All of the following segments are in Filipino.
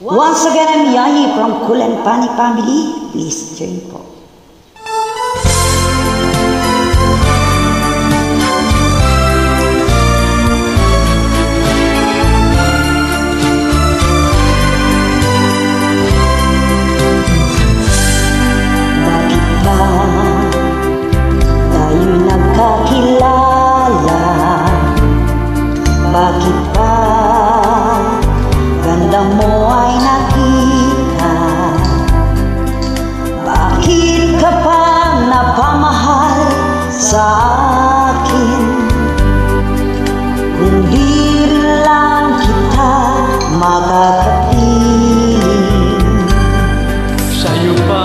Once again, I'm Yahi from Cool and Pani family. Please join po. Bakit ba tayo nagkakilala? Bakit ba ganda mo ay nakita? Bakit ka pa napamahal sa akin? Kung di rin lang kita makakapiling. Sa'yo pa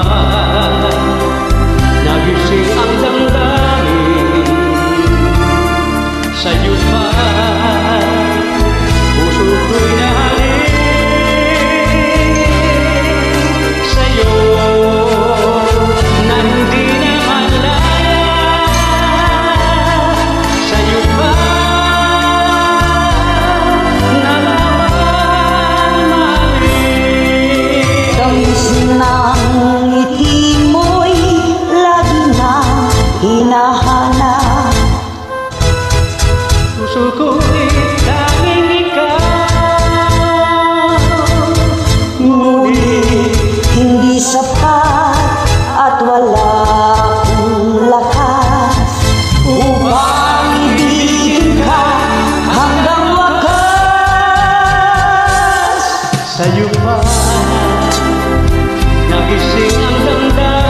nagising ang damdamin. Sa'yo pa puso ko'y nahalin. Sa'yo na hindi na malaya. Sa'yo pa nalaman. Tamis ng ngiti mo'y lagi na hinahanap. Puso ko'y tanging ikaw. Ngunit hindi sapat at wala akong lakas upang ibigin ka hanggang wakas. Sa'yo pa nagising ang damdamin.